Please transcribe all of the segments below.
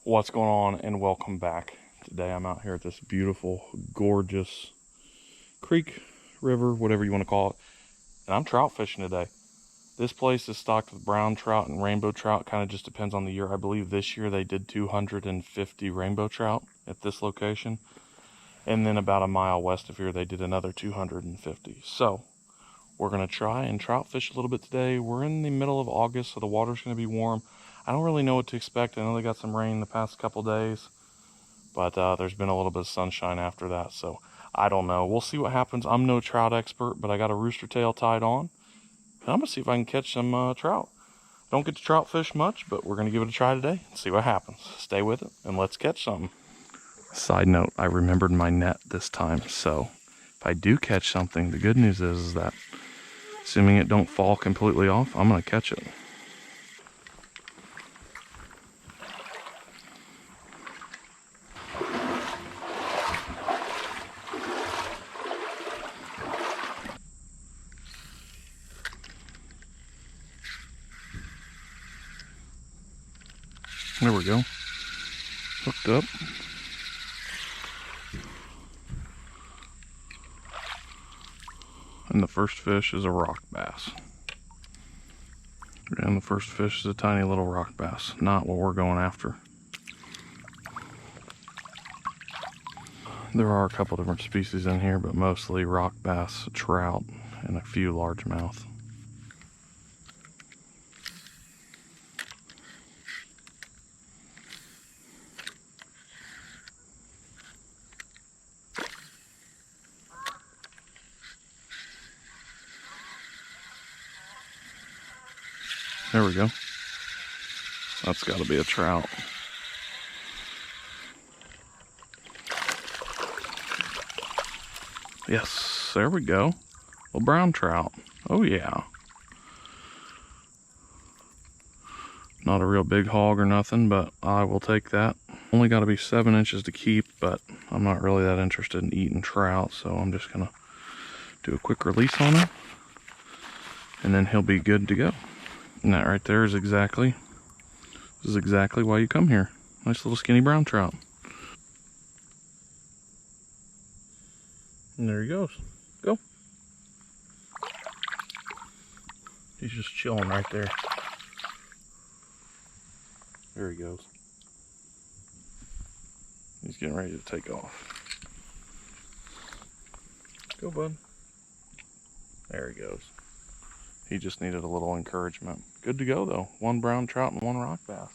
What's going on, and welcome back. Today I'm out here at this beautiful, gorgeous creek, river, whatever you want to call it, and I'm trout fishing today. This place is stocked with brown trout and rainbow trout, kind of just depends on the year. I believe this year they did 250 rainbow trout at this location, and then about a mile west of here they did another 250. So we're going to try and trout fish a little bit today. We're in the middle of August, so the water's going to be warm. I don't really know what to expect. I know they got some rain the past couple days, but there's been a little bit of sunshine after that, so I don't know. We'll see what happens. I'm no trout expert, but I got a rooster tail tied on, and I'm going to see if I can catch some trout. Don't get to trout fish much, but we're going to give it a try today and see what happens. Stay with it, and let's catch something. Side note, I remembered my net this time, so if I do catch something, the good news is that assuming it don't fall completely off, I'm going to catch it. There we go. Hooked up. And the first fish is a rock bass. And the first fish is a tiny little rock bass. Not what we're going after. There are a couple different species in here, but mostly rock bass, trout, and a few largemouth. There we go. That's got to be a trout. Yes, there we go. A brown trout. Oh yeah. Not a real big hog or nothing, but I will take that. Only got to be 7 inches to keep, but I'm not really that interested in eating trout, so I'm just gonna do a quick release on him, and then he'll be good to go. And that right there is exactly why you come here. Nice little skinny brown trout. And there he goes. Go. He's just chilling right there. There he goes. He's getting ready to take off. Go, bud. There he goes. He just needed a little encouragement. Good to go, though. 1 brown trout and 1 rock bass.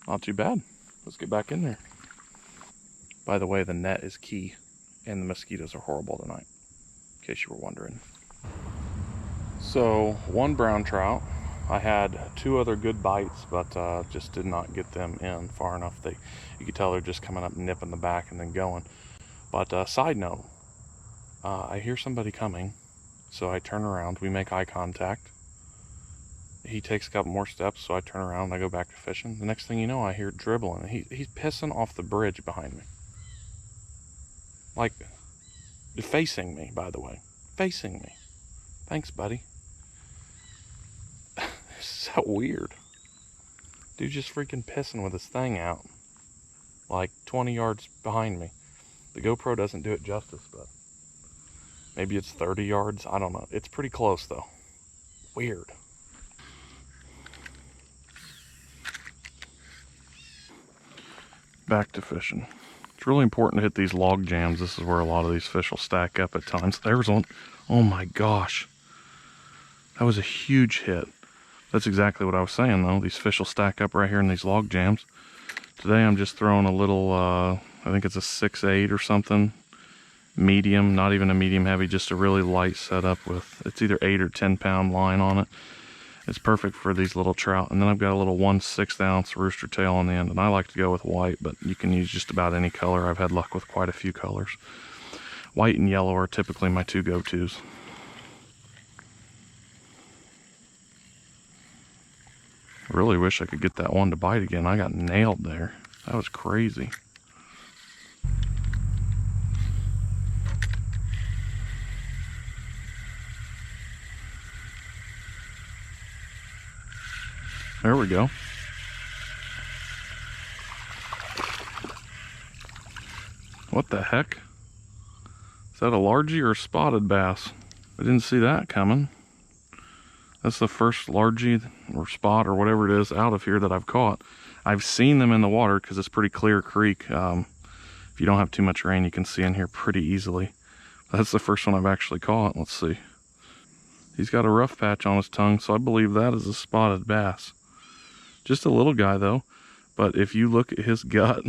Not too bad. Let's get back in there. By the way, the net is key, and the mosquitoes are horrible tonight, in case you were wondering. So, 1 brown trout. I had 2 other good bites, but just did not get them in far enough. You could tell they're just coming up, nipping the back, and then going. But side note, I hear somebody coming. So I turn around, we make eye contact. He takes a couple more steps, so I turn around and I go back to fishing. The next thing you know, I hear dribbling. He's pissing off the bridge behind me. Like, facing me, by the way. Facing me. Thanks, buddy. It's so weird. Dude just freaking pissing with his thing out. Like 20 yards behind me. The GoPro doesn't do it justice, but maybe it's 30 yards. I don't know. It's pretty close, though. Weird. Back to fishing. It's really important to hit these log jams. This is where a lot of these fish will stack up at times. There's one. Oh my gosh. That was a huge hit. That's exactly what I was saying, though. These fish will stack up right here in these log jams. Today I'm just throwing a little, I think it's a 6/8 or something. Medium, not even a medium heavy, just a really light setup with, it's either 8 or 10 pound line on it. It's perfect for these little trout. And then I've got a little 1/6 ounce rooster tail on the end, and I like to go with white, but you can use just about any color. I've had luck with quite a few colors. White and yellow are typically my 2 go-tos. I really wish I could get that one to bite again. I got nailed there. That was crazy. There we go. What the heck? Is that a largie or a spotted bass? I didn't see that coming. That's the first largie or spot or whatever it is out of here that I've caught. I've seen them in the water because it's pretty clear creek. If you don't have too much rain, you can see in here pretty easily. That's the first one I've actually caught. Let's see. He's got a rough patch on his tongue, so I believe that is a spotted bass. Just a little guy though, but if you look at his gut,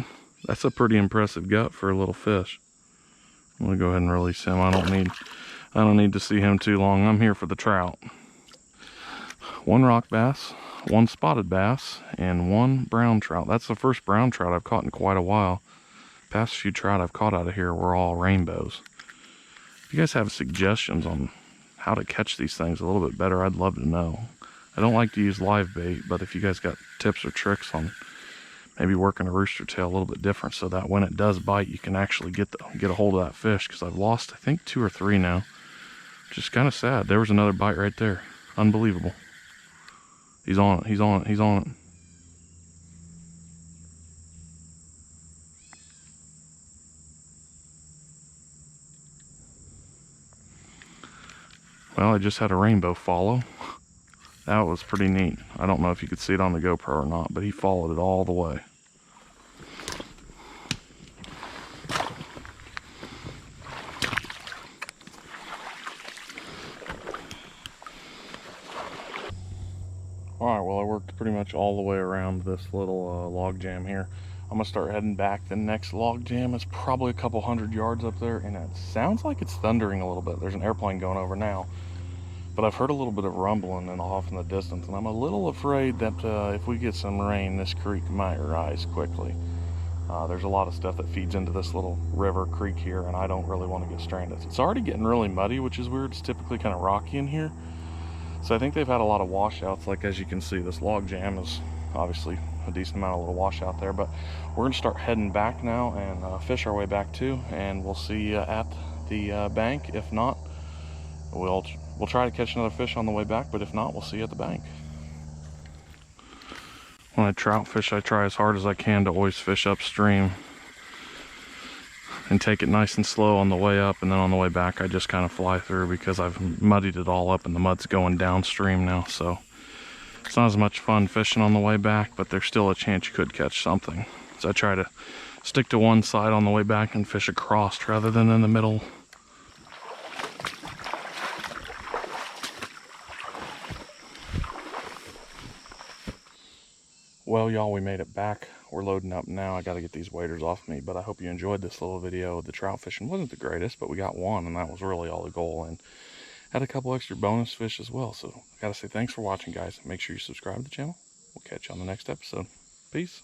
that's a pretty impressive gut for a little fish. I'm gonna go ahead and release him. I don't need to see him too long. I'm here for the trout. One rock bass, one spotted bass, and one brown trout. That's the first brown trout I've caught in quite a while. Past few trout I've caught out of here were all rainbows. If you guys have suggestions on how to catch these things a little bit better, I'd love to know. I don't like to use live bait, but if you guys got tips or tricks on maybe working a rooster tail a little bit different so that when it does bite, you can actually get a hold of that fish, because I've lost, I think, 2 or 3 now. Just kind of sad. There was another bite right there. Unbelievable. He's on it. He's on it. He's on it. Well, I just had a rainbow follow. That was pretty neat. I don't know if you could see it on the GoPro or not, but he followed it all the way. Alright, well, I worked pretty much all the way around this little log jam here. I'm gonna start heading back. The next log jam is probably a couple hundred yards up there, and it sounds like it's thundering a little bit. There's an airplane going over now, but I've heard a little bit of rumbling and off in the distance, and I'm a little afraid that if we get some rain, this creek might rise quickly. There's a lot of stuff that feeds into this little river creek here, and I don't really want to get stranded. It's already getting really muddy, which is weird. It's typically kind of rocky in here. So I think they've had a lot of washouts. Like, as you can see, this log jam is obviously a decent amount of little washout there, but we're gonna start heading back now and fish our way back too, and we'll see you at the bank. If not, we'll try to catch another fish on the way back, but if not, we'll see you at the bank. When I trout fish, I try as hard as I can to always fish upstream and take it nice and slow on the way up, and then on the way back I just kind of fly through because I've muddied it all up and the mud's going downstream now, so it's not as much fun fishing on the way back, but there's still a chance you could catch something. So I try to stick to one side on the way back and fish across rather than in the middle. Well, y'all, we made it back. We're loading up now. I got to get these waders off me, but I hope you enjoyed this little video. The trout fishing wasn't the greatest, but we got one, and that was really all the goal, and had a couple extra bonus fish as well. So I got to say thanks for watching, guys. Make sure you subscribe to the channel. We'll catch you on the next episode. Peace.